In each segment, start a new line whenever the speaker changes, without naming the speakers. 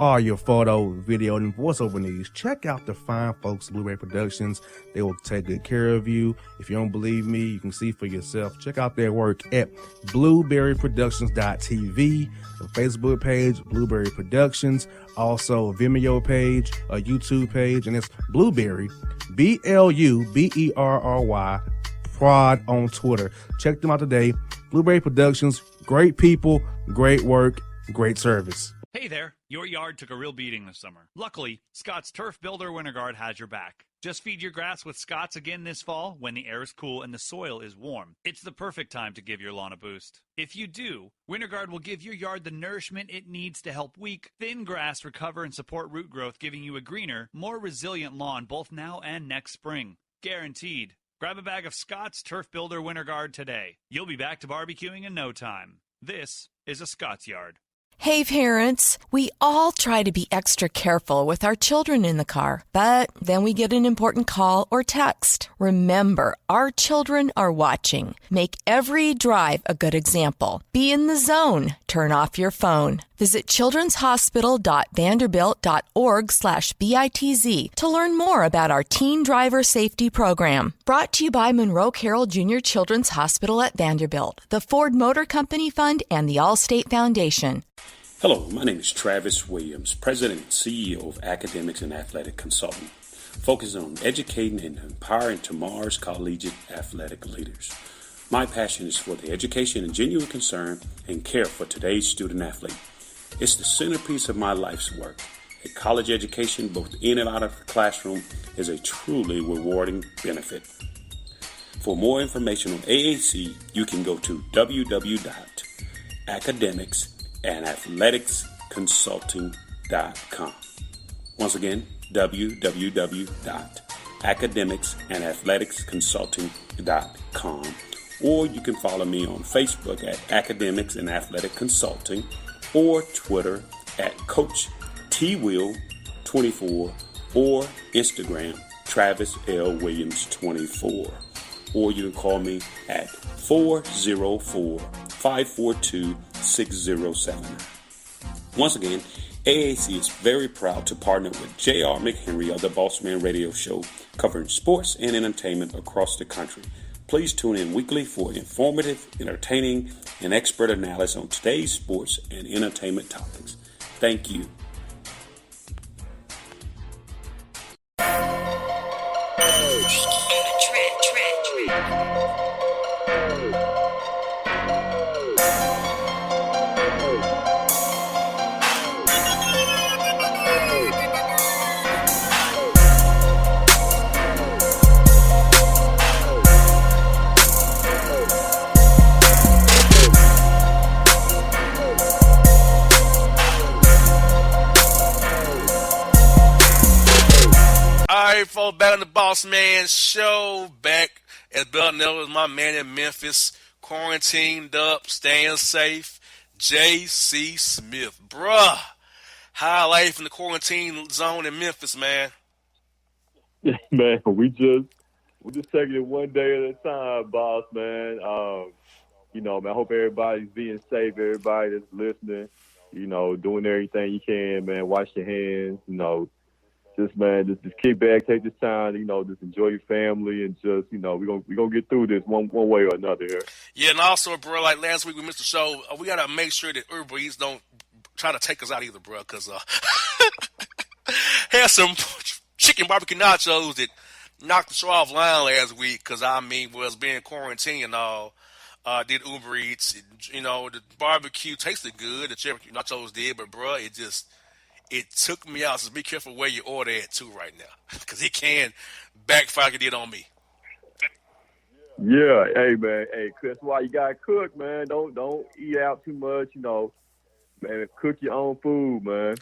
all your photo, video, and voiceover needs, check out the fine folks at Blueberry Productions. They will take good care of you. If you don't believe me, you can see for yourself. Check out their work at blueberryproductions.tv, the Facebook page, Blueberry Productions, also a Vimeo page, a YouTube page, and it's Blueberry, BLUBERRY, Prod on Twitter. Check them out today. Blueberry Productions, great people, great work, great service.
Hey there, your yard took a real beating this summer. Luckily, Scott's Turf Builder Winter Guard has your back. Just feed your grass with Scott's again this fall when the air is cool and the soil is warm. It's the perfect time to give your lawn a boost. If you do, Winter Guard will give your yard the nourishment it needs to help weak, thin grass recover and support root growth, giving you a greener, more resilient lawn both now and next spring. Guaranteed. Grab a bag of Scott's Turf Builder Winter Guard today. You'll be back to barbecuing in no time. This is a Scott's Yard.
Hey parents, we all try to be extra careful with our children in the car, but then we get an important call or text. Remember, our children are watching. Make every drive a good example. Be in the zone. Turn off your phone. Visit childrenshospital.vanderbilt.org/BITZ to learn more about our teen driver safety program. Brought to you by Monroe Carroll Jr. Children's Hospital at Vanderbilt, the Ford Motor Company Fund, and the Allstate Foundation.
Hello, my name is Travis Williams, President and CEO of Academics and Athletic Consulting, focusing on educating and empowering tomorrow's collegiate athletic leaders. My passion is for the education and genuine concern and care for today's student athlete. It's the centerpiece of my life's work. A college education, both in and out of the classroom, is a truly rewarding benefit. For more information on AAC, you can go to www.academicsandathleticsconsulting.com. Once again, www.academicsandathleticsconsulting.com. Or you can follow me on Facebook at Academics and Athletic Consulting, or Twitter at Coach TWill24, or Instagram Travis L. Williams 24. Or you can call me at 404-542-6079. Once again, AAC is very proud to partner with J.R. McHenry of the Bossman Radio Show, covering sports and entertainment across the country. Please tune in weekly for informative, entertaining, and expert analysis on today's sports and entertainment topics. Thank you.
Folks, back on the Bossman Show, back as Bill Neville, my man in Memphis, quarantined up, staying safe. J.C. Smith, bruh, high life in the quarantine zone in Memphis, man.
Man, we just taking it one day at a time, boss, man. Man, I hope everybody's being safe, everybody that's listening, doing everything you can, man. Wash your hands, just kick back, take this time, just enjoy your family, and just, we're gonna get through this one way or another here.
Yeah, and also, bro, like last week we missed the show. We gotta make sure that Uber Eats don't try to take us out either, bro, because had some chicken barbecue nachos that knocked the show offline last week because was being quarantined and all. Did Uber Eats, the barbecue tasted good, the chicken nachos did, but bro, it took me out. So be careful where you order it too right now, because it can backfire like it did on me.
Yeah, hey man, that's why you gotta cook, man. Don't eat out too much, man. Cook your own food, man.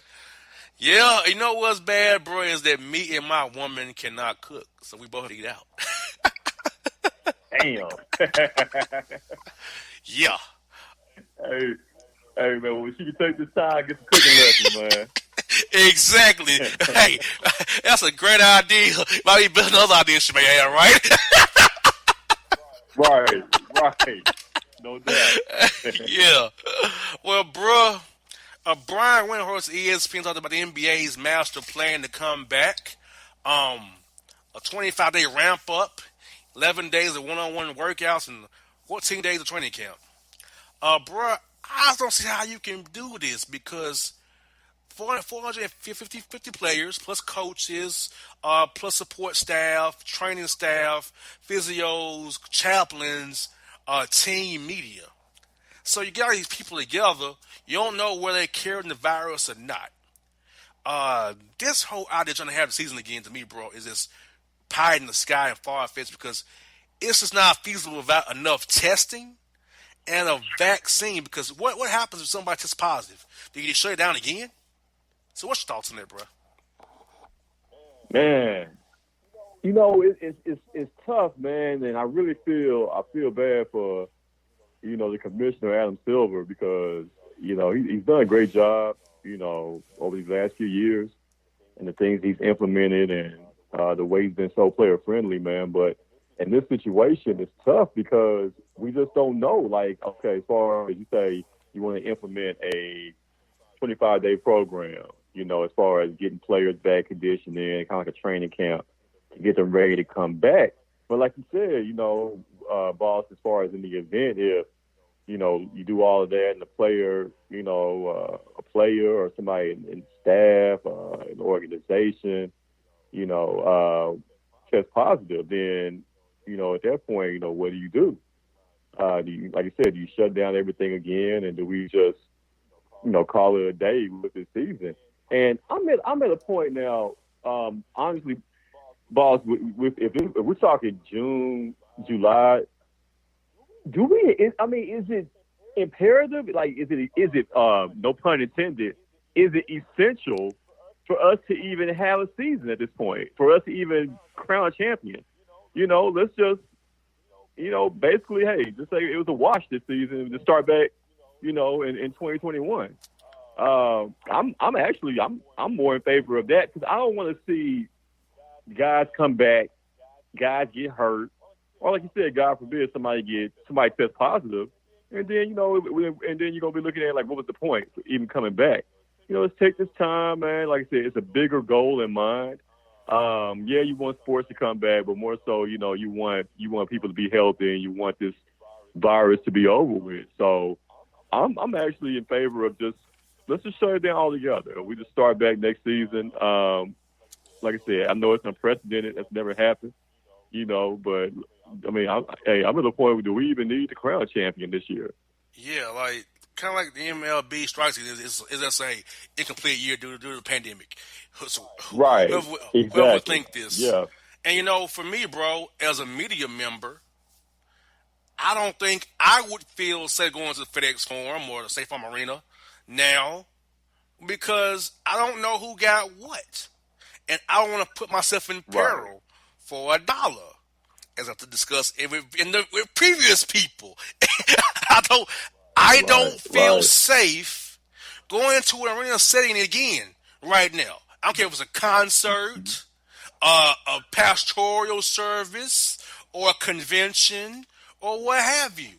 Yeah, you know what's bad, bro, is that me and my woman cannot cook, so we both eat out.
Damn.
Yeah.
Hey man, well, she can take this time and get some cooking lessons, man.
Exactly. Hey, that's a great idea. Might be better than other ideas she may have, right?
Right. No doubt.
Yeah. Well, bro, Brian Windhorst, ESPN, talked about the NBA's master plan to come back. A 25-day ramp up, 11 days of one-on-one workouts, and 14 days of training camp. Bruh, I just don't see how you can do this because 450 players, plus coaches, plus support staff, training staff, physios, chaplains, team media. So you get all these people together. You don't know whether they're carrying the virus or not. This whole idea trying to have the season again, to me, bro, is just pie in the sky and far-fetched because it's just not feasible without enough testing and a vaccine. Because what happens if somebody tests positive? Do you shut it down again? So what's your thoughts on that, bro?
Man, it's tough, man, and I really feel bad for the commissioner Adam Silver because he's done a great job over these last few years and the things he's implemented and the way he's been so player friendly, man. But in this situation, it's tough because we just don't know. Like, okay, as far as you say, you want to implement a 25-day program. As far as getting players back conditioning, kind of like a training camp to get them ready to come back. But like you said, boss, as far as in the event, if, you do all of that and the player, a player or somebody in staff, an organization, test positive, then, at that point, what do you do? Like you said, do you shut down everything again and do we just, call it a day with this season? And I'm at a point now, honestly, boss, if we're talking June, July, is it imperative? Like, is it no pun intended, is it essential for us to even have a season at this point, for us to even crown a champion? Let's just, basically, hey, just say it was a wash this season to start back, in 2021. I'm more in favor of that because I don't want to see guys come back, guys get hurt, or like you said, God forbid somebody test positive, and then you're gonna be looking at like, what was the point for even coming back? Let's take this time, man. Like I said, it's a bigger goal in mind. Yeah, you want sports to come back, but more so, you want people to be healthy and you want this virus to be over with. So I'm actually in favor of let's just shut it down altogether. We just start back next season. Like I said, I know it's unprecedented. That's never happened, but I mean, I'm at the point where do we even need to crown a champion this year?
Yeah, like kind of like the MLB strikes is that's a incomplete year due to the pandemic. So
right.
Whoever think this.
Yeah.
And for me, bro, as a media member, I don't think I would feel safe going to the FedEx Forum or the State Farm Arena now because I don't know who got what. And I don't want to put myself in peril for $1, as I have to discuss with previous people. I don't feel safe going into an arena setting again right now. I don't care if it's a concert, a pastoral service, or a convention, or what have you.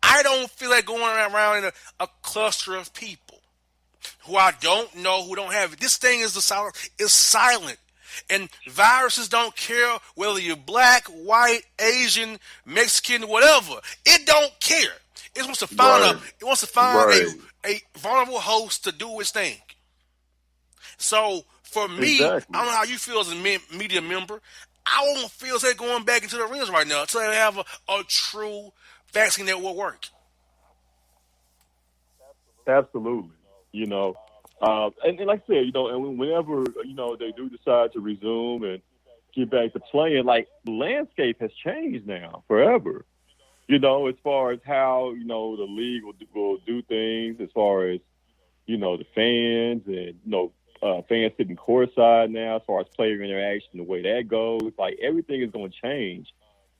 I don't feel like going around in a cluster of people who I don't know, who don't have it. This thing is silent. And viruses don't care whether you're black, white, Asian, Mexican, whatever. It don't care. It wants to find a vulnerable host to do its thing. So for me, I don't know how you feel as a media member. I won't feel safe going back into the arenas right now until they have a true vaccine that will work.
Absolutely. And like I said, and whenever, they do decide to resume and get back to playing, like, the landscape has changed now forever, as far as how, the league will do things, as far as, the fans and, fans sitting courtside now, as far as player interaction, the way that goes, like, everything is going to change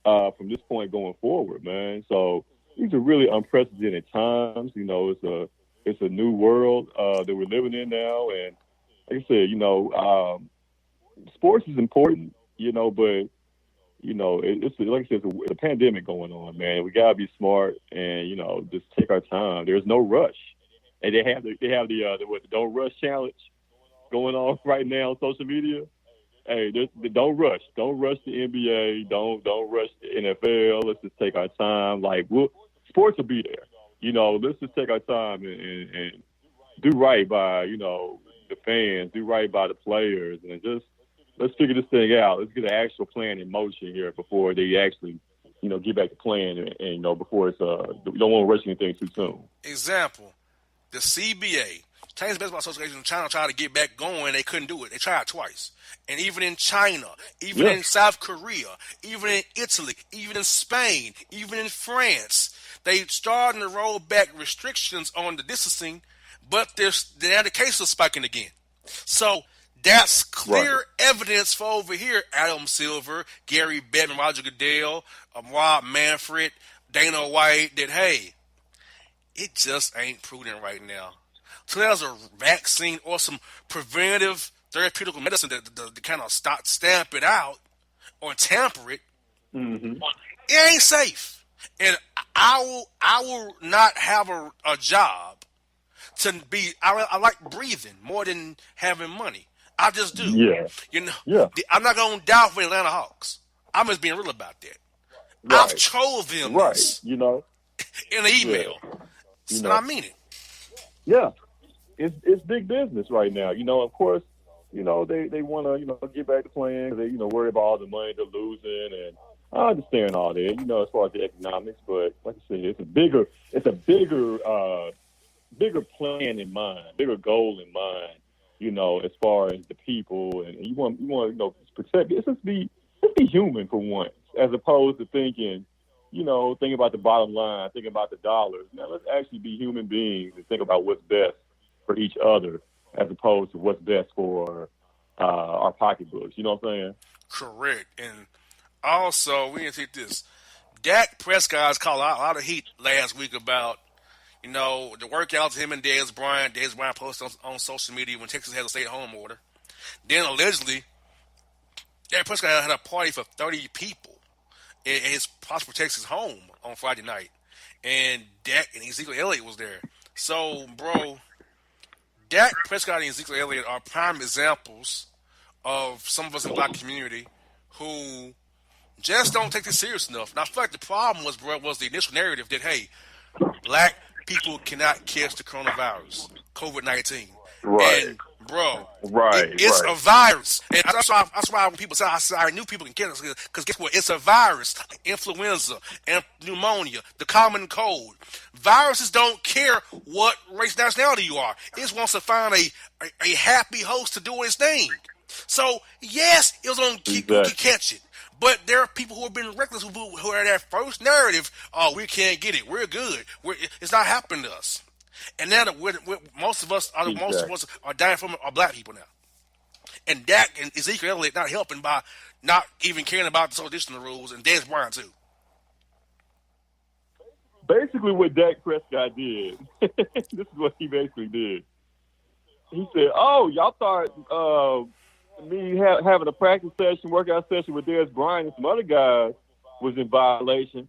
from this point going forward, man. So these are really unprecedented times. It's a new world that we're living in now, and like I said, sports is important, but it's like I said, it's a pandemic going on, man. We gotta be smart and just take our time. There's no rush. and they have the don't rush challenge going on right now on social media. Hey, don't rush the NBA, don't rush the NFL. Let's just take our time. Like, sports will be there. Let's just take our time and do right by the fans, do right by the players, and just let's figure this thing out. Let's get an actual plan in motion here before they actually get back to playing, and before it's we don't want to rush anything too soon.
Example, the CBA, Chinese Basketball Association in China, tried to get back going. They couldn't do it. They tried twice. And even in China, even in South Korea, even in Italy, even in Spain, even in France, they starting to roll back restrictions on the distancing, but the cases are spiking again. So that's clear evidence for over here. Adam Silver, Gary Bettman, Roger Goodell, Rob Manfred, Dana White, that, hey, it just ain't prudent right now. So there's a vaccine or some preventative therapeutic medicine to kind of stamp it out or tamper it.
Mm-hmm.
It ain't safe. And I will not have a job to be. I like breathing more than having money. I just do.
Yeah.
I'm not going to die for the Atlanta Hawks. I'm just being real about that.
Right.
I've told them this
in
an email. And I mean it.
Yeah. It's big business right now. Of course, they want to get back to playing because they, worry about all the money they're losing. And I understand all that, as far as the economics. But like I said, it's a bigger plan in mind, bigger goal in mind, as far as the people. And you want protect it. Let's be human for once, as opposed to thinking about the bottom line, thinking about the dollars. Now, let's actually be human beings and think about what's best for each other, as opposed to what's best for our pocketbooks. You know what I'm saying?
Correct. And also, we didn't take this. Dak Prescott called out a lot of heat last week about, the workouts him and Dez Bryant. Dez Bryant posted on social media when Texas had a stay-at-home order. Then, allegedly, Dak Prescott had a party for 30 people at his Prosper, Texas home on Friday night. And Dak and Ezekiel Elliott was there. So, bro, Dak Prescott and Ezekiel Elliott are prime examples of some of us in the black community who just don't take this serious enough. And I feel like the problem was the initial narrative that, hey, black people cannot catch the coronavirus, COVID-19.
Right.
And, bro,
it's
a virus. And that's why when people say, I knew people can catch it, because guess what? It's a virus. Influenza and pneumonia, the common cold. Viruses don't care what race nationality you are. It just wants to find a happy host to do its thing. So, yes, it was going to catch it. But there are people who have been reckless who are that first narrative, oh, we can't get it. We're good. It's not happening to us. And now that most of us are dying from are black people now. And Dak and Ezekiel Elliott not helping by not even caring about the social distancing rules, and Dez Bryant too.
Basically what Dak Prescott did, this is what he basically did. He said, oh, y'all thought me having a practice session, workout session with Dez Bryant and some other guys was in violation.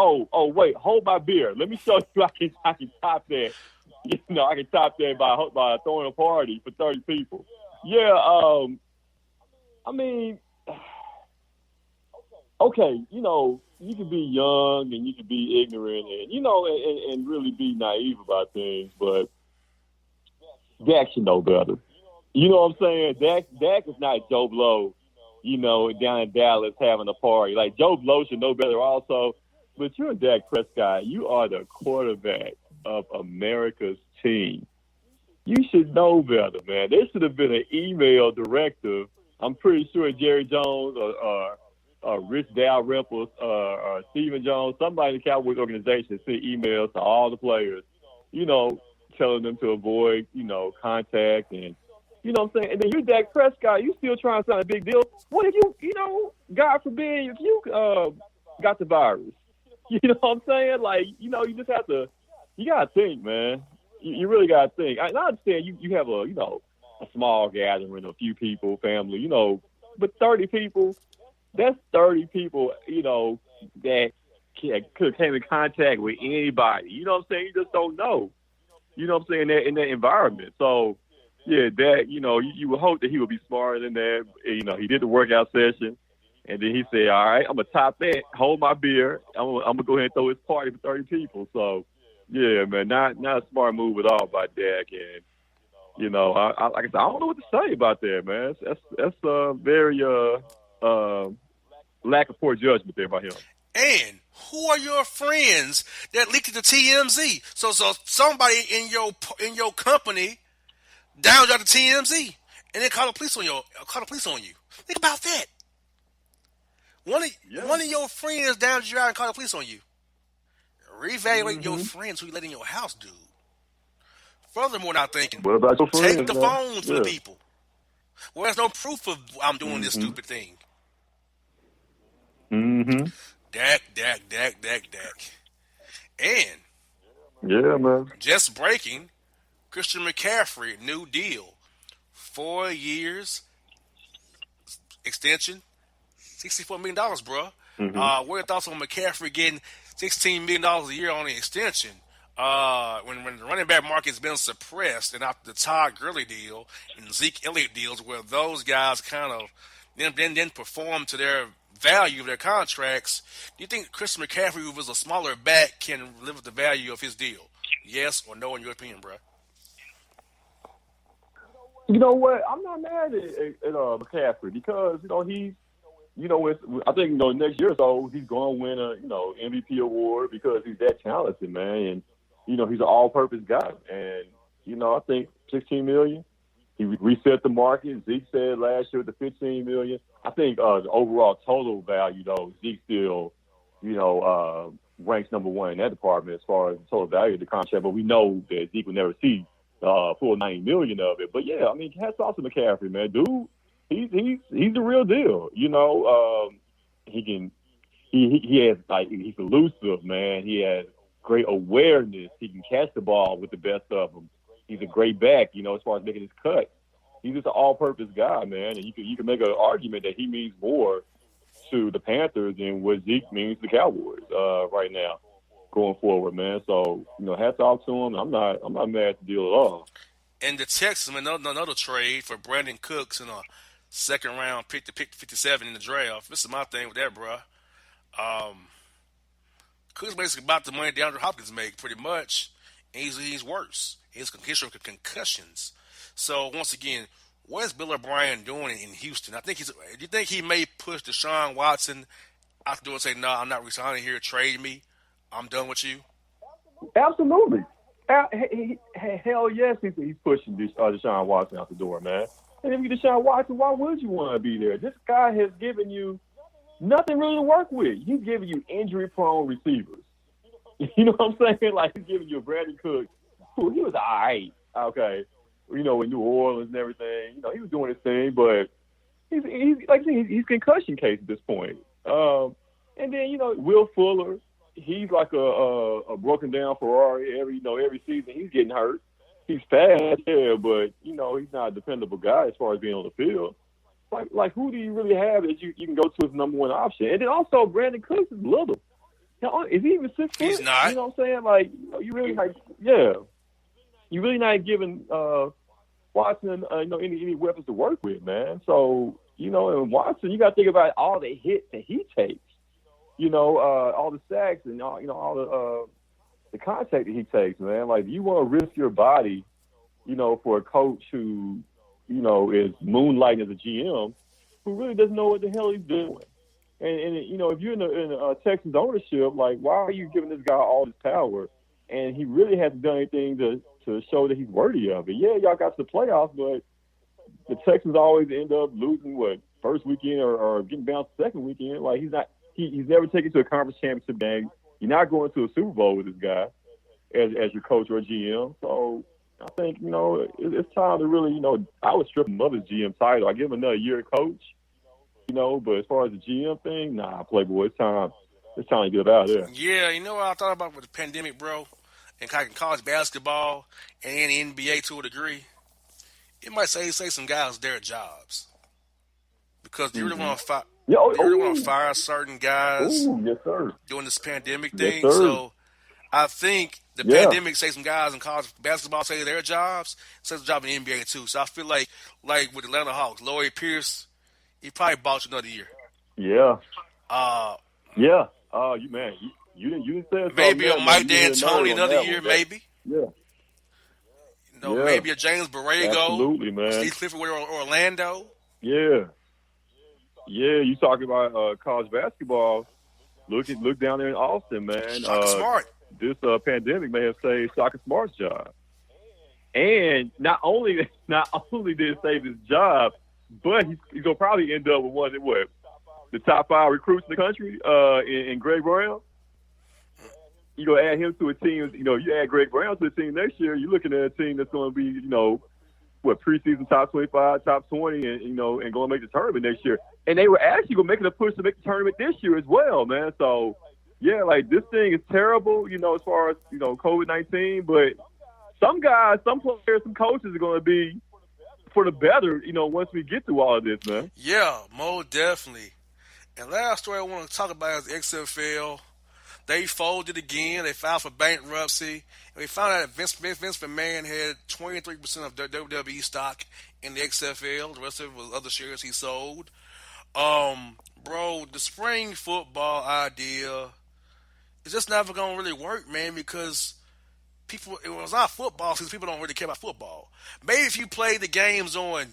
Oh, wait, hold my beer. Let me show you I can top that. I can top that by throwing a party for 30 people. Yeah, I mean, okay, you can be young and you can be ignorant and, and really be naive about things, but Dak should know better. You know what I'm saying? Dak is not Joe Blow, down in Dallas having a party. Like, Joe Blow should know better also. But you're Dak Prescott. You are the quarterback of America's team. You should know better, man. There should have been an email directive. I'm pretty sure Jerry Jones or Rich Dalrymple or Stephen Jones, somebody in the Cowboys organization sent emails to all the players, telling them to avoid, contact and, you know what I'm saying? And then you're Dak Prescott. You still trying to sound a big deal. What if you, God forbid, if you got the virus? You know what I'm saying? Like, you just have to, you got to think, man. You really got to think. I understand you have a small gathering, a few people, family, but 30 people, that's 30 people, that could have came in contact with anybody. You know what I'm saying? You just don't know. You know what I'm saying? In that environment. So, yeah, that, you would hope that he would be smarter than that. He did the workout session, and then he said, all right, I'm going to top that, hold my beer. I'm going to go ahead and throw his party for 30 people. So, yeah, man, not a smart move at all by Dak. And, like I said, I don't know what to say about that, man. That's very lack of poor judgment there by him.
And who are your friends that leaked it to TMZ? So somebody in your company downed out to TMZ and then call the police on you. Think about that. One of your friends downed you out and called the police on you. Reevaluate your friends who you let in your house, dude. Furthermore, not thinking.
What about your friends?
Take the phones from the people. Well, there's no proof of I'm doing this stupid thing.
Mm-hmm.
Dak. And
yeah, man.
Just breaking, Christian McCaffrey, new deal. 4 years extension, $64 million, bro. What are your thoughts on McCaffrey getting $16 million a year on the extension? When the running back market's been suppressed, and after the Todd Gurley deal and Zeke Elliott deals, where those guys kind of then perform to their value of their contracts, do you think Christian McCaffrey, who was a smaller back, can live with the value of his deal? Yes or no, in your opinion, bro?
You know what? I'm not mad at McCaffrey because he's I think next year or so he's going to win a MVP award because he's that talented, man, and he's an all-purpose guy, and I think $16 million. He reset the market. Zeke said last year with the $15 million. I think the overall total value, though, Zeke still, ranks number one in that department as far as the total value of the contract. But we know that Zeke will never see full $90 million of it. But yeah, I mean, hats off to McCaffrey, man. Dude, he's the real deal. He has he's elusive, man. He has great awareness. He can catch the ball with the best of them. He's a great back, as far as making his cut. He's just an all-purpose guy, man. And you can make an argument that he means more to the Panthers than what Zeke means to the Cowboys right now, going forward, man. So hats off to him. I'm not mad at the deal at all.
And the Texans, another trade for Brandon Cooks in a second round pick to pick 57 in the draft. This is my thing with that, bro. Cooks basically about the money DeAndre Hopkins make, pretty much. And he's worse. He's concussions. So once again, what is Bill O'Brien doing in Houston? Do you think he may push Deshaun Watson out the door and say, "No, I'm not resigning here. Trade me. I'm done with you"?
Absolutely. Hell yes, he's pushing Deshaun Watson out the door, man. And if you're Deshaun Watson, why would you want to be there? This guy has given you nothing really to work with. He's giving you injury-prone receivers. You know what I'm saying? Like, he's giving you a Brandon Cooks. He was all right, okay. In New Orleans and everything. He was doing his thing, but he's concussion case at this point. And then, Will Fuller, he's like a broken down Ferrari every season. He's getting hurt. He's fast, yeah, but, he's not a dependable guy as far as being on the field. Like who do you really have that you can go to as number one option? And then also Brandon Cooks is little. Is he even 6 foot?
He's not.
You know what I'm saying? Like, you really you're really not giving Watson any weapons to work with, man. So, and Watson, you got to think about all the hits that he takes. All the sacks and all the contact that he takes, man. Like, you want to risk your body, for a coach who, is moonlighting as a GM, who really doesn't know what the hell he's doing. And if you're in a Texans ownership, like, why are you giving this guy all this power? And he really hasn't done anything to show that he's worthy of it. Yeah, y'all got to the playoffs, but the Texans always end up losing first weekend or getting bounced second weekend. Like, he's never taken to a conference championship game. You're not going to a Super Bowl with this guy as your coach or GM. So I think it's time to really I would strip him of his GM title. I give him another year to coach. But as far as the GM thing, nah, Playboy, it's time to get out of there.
Yeah, what I thought about with the pandemic, bro, and college basketball and the NBA to a degree, it might save some guys their jobs. Because you really want to fire certain guys
yes, sir.
during this pandemic
Yes,
thing.
sir.
So I think the pandemic saved some guys in college basketball saved their jobs, saved the job in the NBA too. So I feel like with Atlanta Hawks, Lloyd Pierce, he probably bought you another year.
Yeah.
Yeah.
You didn't say
maybe a Mike
D'Antoni
D'Antoni another year, maybe.
Yeah.
Maybe a James Borrego.
Absolutely, man.
Steve Clifford with Orlando.
Yeah. Yeah, you talking about college basketball. Look down there in Austin, man.
Shaka Smart.
This pandemic may have saved Shaka Smart's job. And not only did it save his job, but he's going to probably end up with the top 5 recruits in the country in Greg Brown. You're going to add him to a team, you add Greg Brown to a team next year, you're looking at a team that's going to be, preseason top 25, top 20, and going to make the tournament next year. And they were actually going to make it a push to make the tournament this year as well, man. So, yeah, this thing is terrible, as far as, COVID-19. But some guys, some players, some coaches are going to be for the better, once we get through all of this, man.
Yeah, most definitely. And last story I want to talk about is the XFL. They folded again. They filed for bankruptcy. And we found out that Vince McMahon had 23% of their WWE stock in the XFL. The rest of it was other shares he sold. Bro, the spring football idea is just never going to really work, man, because it was not football since people don't really care about football. Maybe if you play the games on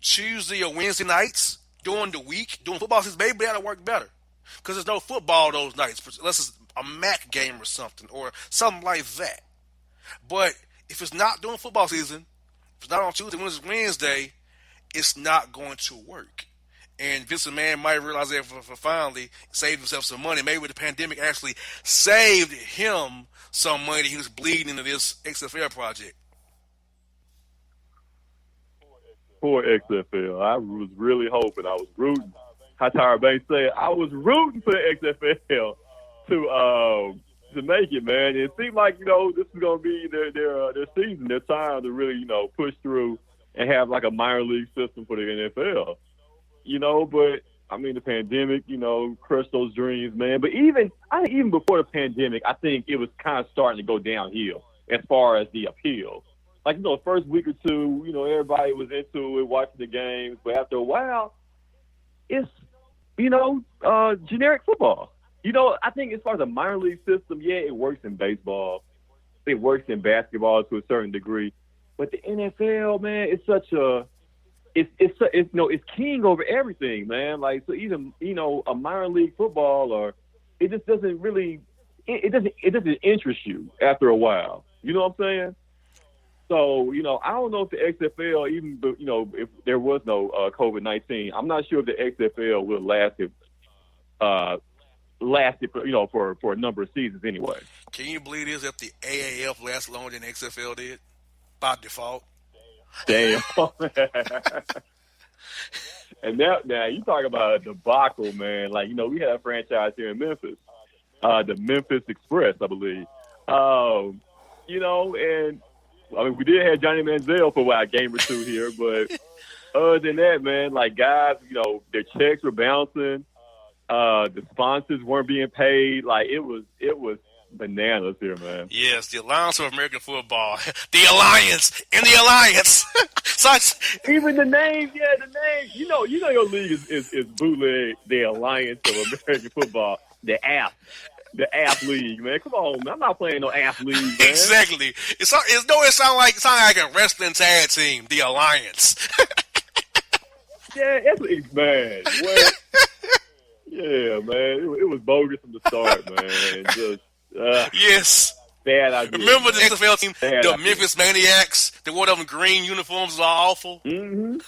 Tuesday or Wednesday nights during the week, during football season, maybe that'll work better. Because there's no football those nights, unless it's a MAC game or something like that. But if it's not during football season, if it's not on Tuesday, Wednesday, it's not going to work. And Vince McMahon might realize that for finally save himself some money. Maybe the pandemic actually saved him some money. He was bleeding into this XFL project.
Poor XFL. I was really hoping. I was rooting. How Tyra Banks said, I was rooting for the XFL to make it, man. It seemed like, this is going to be their season, their time to really, push through and have like a minor league system for the NFL. But I mean, the pandemic, crushed those dreams, man. But even before the pandemic, I think it was kind of starting to go downhill as far as the appeal. Like, the first week or two, everybody was into it, watching the games. But after a while, it's, generic football. I think as far as the minor league system, yeah, it works in baseball. It works in basketball to a certain degree. But the NFL, man, it's such a it's king over everything, man. Like, so even a minor league football, or it just doesn't really it doesn't interest you after a while. You know what I'm saying? So I don't know if the XFL, even if there was no COVID-19, I'm not sure if the XFL would have lasted for a number of seasons anyway.
Can you believe this? If the AAF lasted longer than the XFL did by default.
Damn. And now you talk about a debacle, man. Like, we had a franchise here in Memphis, the Memphis Express, I believe. And I mean, we did have Johnny Manziel for a game or two here, but other than that, man, like, guys, their checks were bouncing. The sponsors weren't being paid. Like, it was bananas here, man.
Yes, the Alliance of American Football. The Alliance in the Alliance.
Even the name, the name. Your league is bootleg. The Alliance of American Football. The app league, man. Come on, man. I'm not playing no app league, man.
Exactly. It sounds like a wrestling tag team. The Alliance.
Yeah, man. What? Yeah, man. It was bogus from the start, man. Just
yes.
Bad idea.
Remember the XFL team,
bad
the
idea.
Memphis Maniacs? They wore them green uniforms was all awful.
Mm-hmm.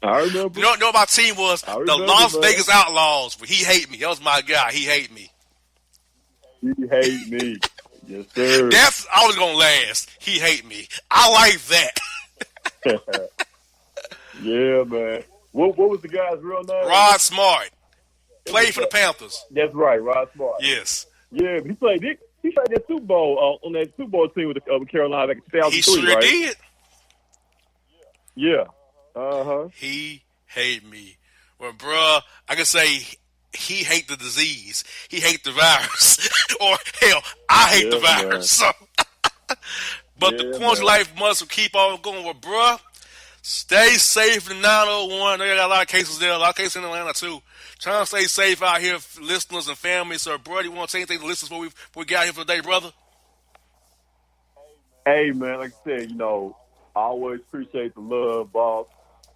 I remember.
You know what my team was? The Las Vegas Outlaws. He hate me. That was my guy. He hate me.
He hate me. Yes, sir.
That's always gonna last. He hate me. I like that.
Yeah, man. What was the guy's real name?
Rod Smart. Played for the Panthers.
That's right, Rod Smart.
Yes.
Yeah, he played that Super Bowl on that Super Bowl team with Carolina back in 2003,
He sure
right?
did.
Yeah. Uh-huh.
He hate me. Well, bruh, I can say he hate the disease. He hate the virus. or hell, I hate the
Yeah,
virus. So, but the quarantine life must keep on going. Well, bruh, stay safe in 901. They got a lot of cases there, a lot of cases in Atlanta too. Trying to stay safe out here, listeners and family. So, bro, you want to say anything to listeners before we get out here for the day, brother?
Hey, man, like I said, I always appreciate the love, boss.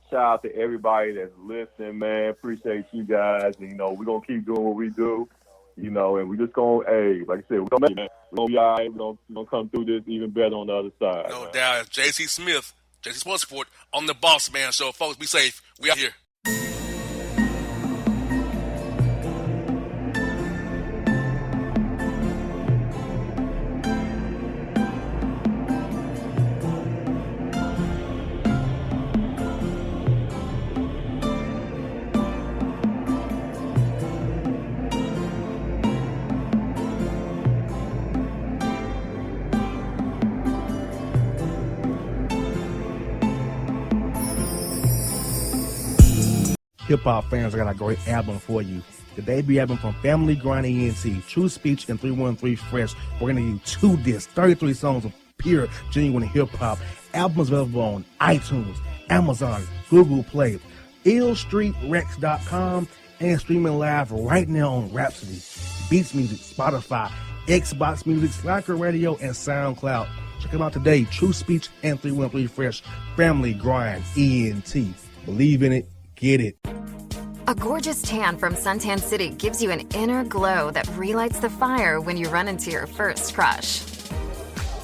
Shout out to everybody that's listening, man. Appreciate you guys. And, we're going to keep doing what we do, and we just going to, like I said, we're going to make it. We're going to be all right. We're going to come through this even better on the other side.
No doubt. JC Smith, JC Sports Report on the Bossman Show. Folks, be safe. We out here.
Hip-hop fans, I got a great album for you. The debut album from Family Grind ENT, True Speech and 313 Fresh. We're going to give you 2 discs, 33 songs of pure, genuine hip-hop. Albums available on iTunes, Amazon, Google Play, illstreetrex.com, and streaming live right now on Rhapsody, Beats Music, Spotify, Xbox Music, Slacker Radio, and SoundCloud. Check them out today. True Speech and 313 Fresh. Family Grind ENT. Believe in it. Get it.
A gorgeous tan from Suntan City gives you an inner glow that relights the fire when you run into your first crush.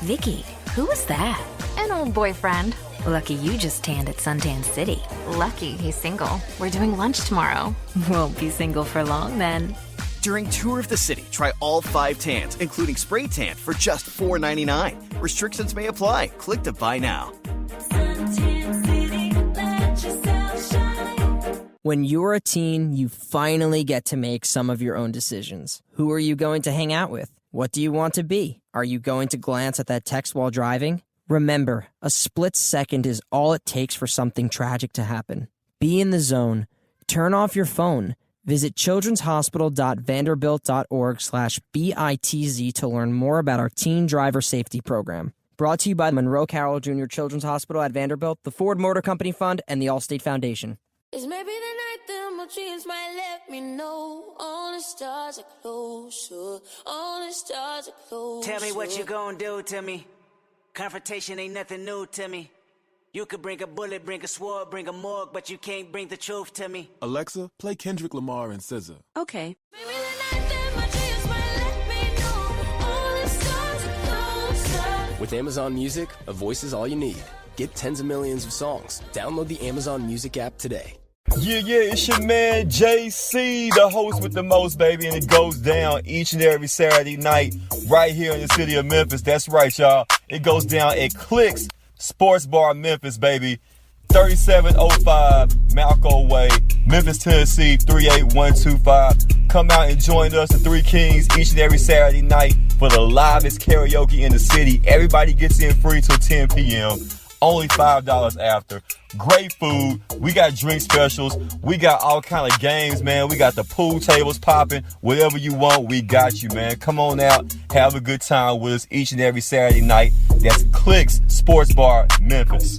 Vicky, who was that?
An old boyfriend.
Lucky you just tanned at Suntan City.
Lucky he's single. We're doing lunch tomorrow.
Won't be single for long then.
During Tour of the City, try all 5 tans, including spray tan, for just $4.99. Restrictions may apply. Click to buy now.
Suntan City, let yourself shine.
When you're a teen, you finally get to make some of your own decisions. Who are you going to hang out with? What do you want to be? Are you going to glance at that text while driving? Remember, a split second is all it takes for something tragic to happen. Be in the zone. Turn off your phone. Visit childrenshospital.vanderbilt.org/BITZ to learn more about our teen driver safety program. Brought to you by Monroe Carroll Jr. Children's Hospital at Vanderbilt, the Ford Motor Company Fund, and the Allstate Foundation.
It's maybe the night that my dreams might let me know. All the stars are closer. All the stars are closer.
Tell me what you gonna do to me. Confrontation ain't nothing new to me. You could bring a bullet, bring a sword, bring a morgue, but you can't bring the truth to me.
Alexa, play Kendrick Lamar and SZA.
Okay.
Maybe the night that my dreams might let me know. All the stars are closer.
With Amazon Music, a voice is all you need. Get tens of millions of songs. Download the Amazon Music app today.
Yeah, it's your man JC, the host with the most, baby, and it goes down each and every Saturday night right here in the city of Memphis. That's right, y'all. It goes down at Clicks Sports Bar Memphis, baby. 3705 Malco Way, Memphis, Tennessee, 38125. Come out and join us, the Three Kings, each and every Saturday night for the livest karaoke in the city. Everybody gets in free till 10 p.m. Only $5 after. Great food. We got drink specials. We got all kind of games, man. We got the pool tables popping. Whatever you want, we got you, man. Come on out. Have a good time with us each and every Saturday night. That's Clicks Sports Bar, Memphis.